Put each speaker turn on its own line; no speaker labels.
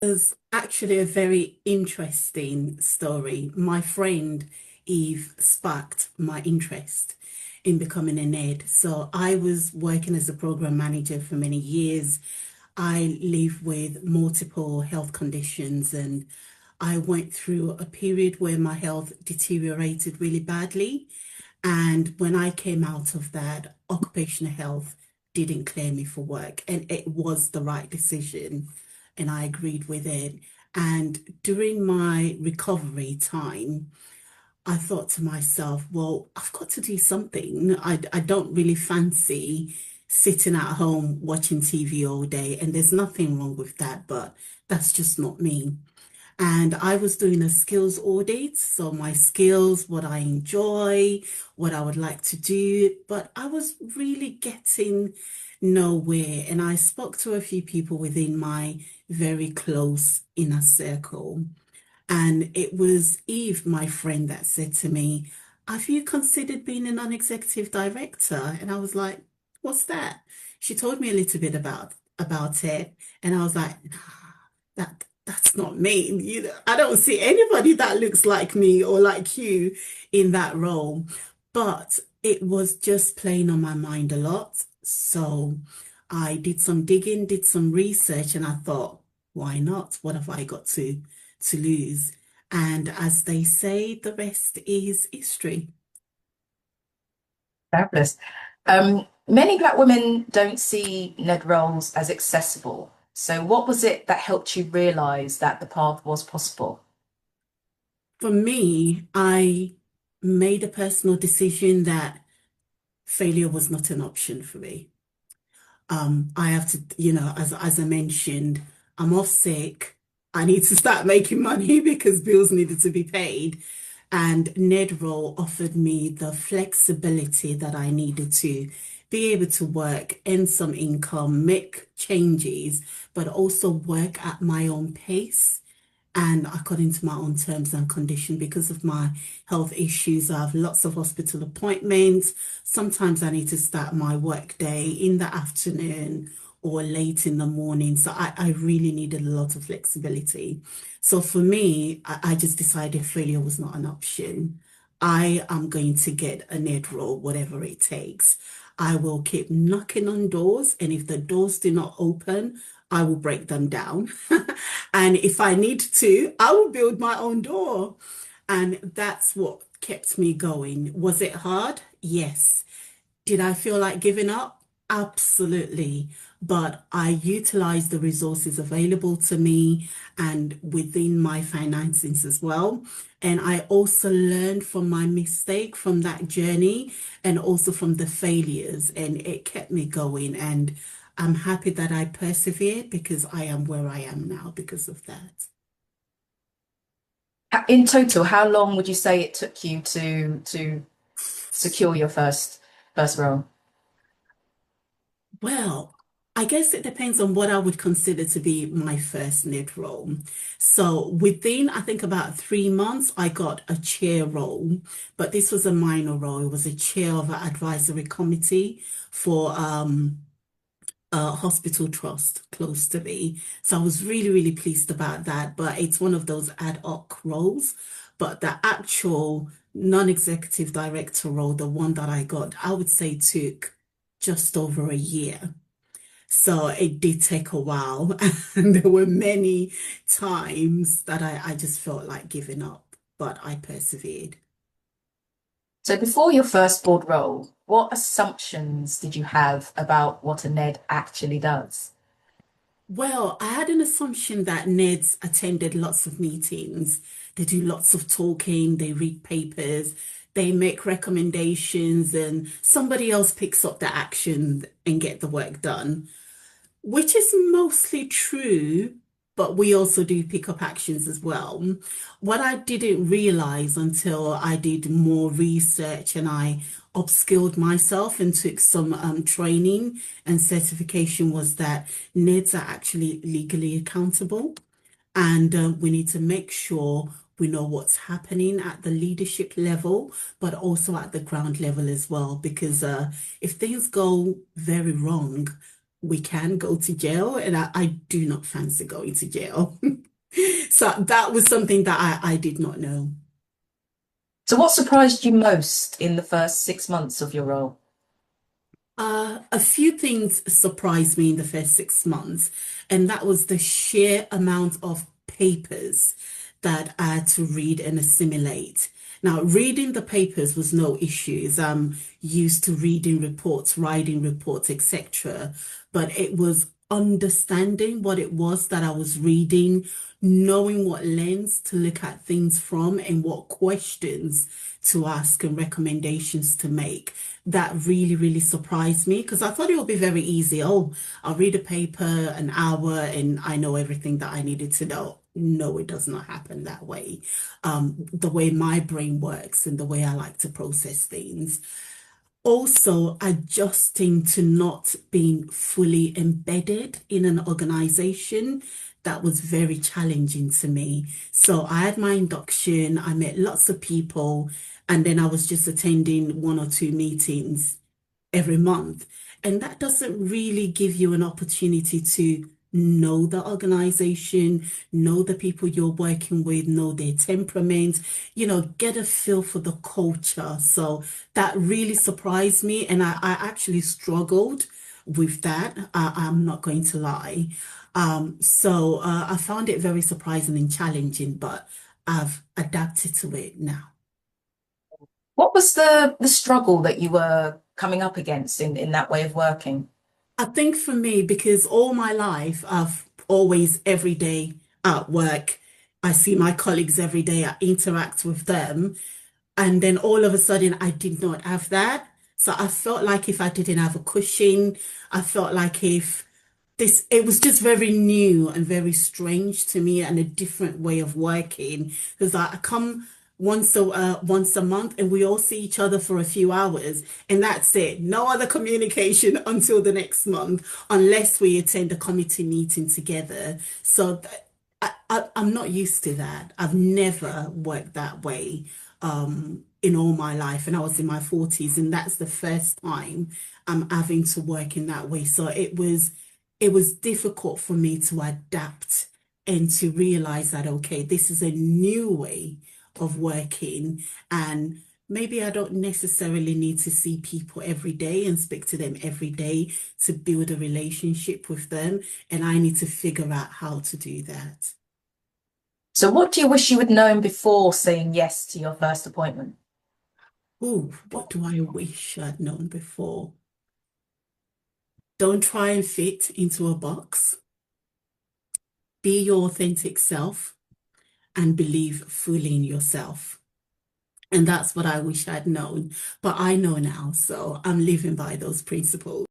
Was actually a very interesting story. My friend Eve sparked my interest in becoming an NED. So I was working as a program manager for many years. I live with multiple health conditions and I went through a period where my health deteriorated really badly. And when I came out of that, occupational health didn't clear me for work, and it was the right decision, and I agreed with it. And during my recovery time, I thought to myself, well, I've got to do something. I don't really fancy sitting at home watching TV all day, and there's nothing wrong with that, but that's just not me. And I was doing a skills audit, so my skills, what I enjoy, what I would like to do, but I was really getting nowhere. And I spoke to a few people within my very close inner circle. And it was Eve, my friend, that said to me, have you considered being a non-executive director? And I was like, what's that? She told me a little bit about it. And I was like, nah, that's not me. I don't see anybody that looks like me or like you in that role. But it was just playing on my mind a lot. So I did some digging, did some research, and I thought, why not? What have I got to lose? And as they say, the rest is history.
Fabulous. Many Black women don't see NED roles as accessible. So, what was it that helped you realize that the path was possible?
For me, I made a personal decision that failure was not an option for me. I have to, as I mentioned, I'm off sick. I need to start making money because bills needed to be paid. And Nedroll offered me the flexibility that I needed to be able to work, earn some income, make changes, but also work at my own pace and according to my own terms and condition. Because of my health issues, I have lots of hospital appointments. Sometimes I need to start my work day in the afternoon or late in the morning. So I really needed a lot of flexibility. So for me, I just decided failure was not an option. I am going to get a NED role, whatever it takes. I will keep knocking on doors, and if the doors do not open, I will break them down. And if I need to, I will build my own door. And that's what kept me going. Was it hard? Yes. Did I feel like giving up? Absolutely. But I utilized the resources available to me and within my finances as well. And I also learned from my mistake from that journey and also from the failures. And it kept me going. And I'm happy that I persevered because I am where I am now because of that.
In total, how long would you say it took you to secure your first role?
Well, I guess it depends on what I would consider to be my first NED role. So within, I think about 3 months, I got a chair role, but this was a minor role. It was a chair of an advisory committee for a hospital trust close to me. So I was really, really pleased about that. But it's one of those ad hoc roles. But the actual non-executive director role, the one that I got, I would say took just over a year. So it did take a while. And there were many times that I just felt like giving up, but I persevered.
So, before your first board role, what assumptions did you have about what a NED actually does?
Well, I had an assumption that NEDs attended lots of meetings. They do lots of talking, they read papers, they make recommendations, and somebody else picks up the action and get the work done, which is mostly true, but we also do pick up actions as well. What I didn't realize until I did more research and I upskilled myself and took some training and certification was that NEDs are actually legally accountable. And we need to make sure we know what's happening at the leadership level, but also at the ground level as well. Because if things go very wrong, we can go to jail, and I do not fancy going to jail. So that was something that I did not know.
So what surprised you most in the first 6 months of your role?
A few things surprised me in the first 6 months, and that was the sheer amount of papers that I had to read and assimilate. Now, reading the papers was no issues. I'm used to reading reports, writing reports, etc. But it was understanding what it was that I was reading, knowing what lens to look at things from, and what questions to ask and recommendations to make. That really, really surprised me because I thought it would be very easy. Oh, I'll read a paper an hour and I know everything that I needed to know. No, it does not happen that way. The way my brain works and the way I like to process things. Also, adjusting to not being fully embedded in an organization, that was very challenging to me. So I had my induction, I met lots of people, and then I was just attending one or two meetings every month. And that doesn't really give you an opportunity to know the organization, know the people you're working with, know their temperament, get a feel for the culture. So that really surprised me. And I actually struggled with that. I'm not going to lie. So I found it very surprising and challenging, but I've adapted to it now.
What was the struggle that you were coming up against in that way of working?
I think for me, because all my life I've always every day at work, I see my colleagues every day, I interact with them, and then all of a sudden I did not have that. So I felt like if I didn't have a cushion, I felt like if it was just very new and very strange to me and a different way of working because I come once a month and we all see each other for a few hours and that's it. No other communication until the next month unless we attend a committee meeting together. So I'm not used to that. I've never worked that way in all my life, and I was in my 40s, and that's the first time I'm having to work in that way. So it was difficult for me to adapt and to realize that okay, this is a new way of working, and maybe I don't necessarily need to see people every day and speak to them every day to build a relationship with them, and I need to figure out how to do that.
So what do you wish you had known before saying yes to your first appointment?
Oh, what do I wish I'd known before? Don't try and fit into a box. Be your authentic self and believe fully in yourself. And that's what I wish I'd known. But I know now, so I'm living by those principles.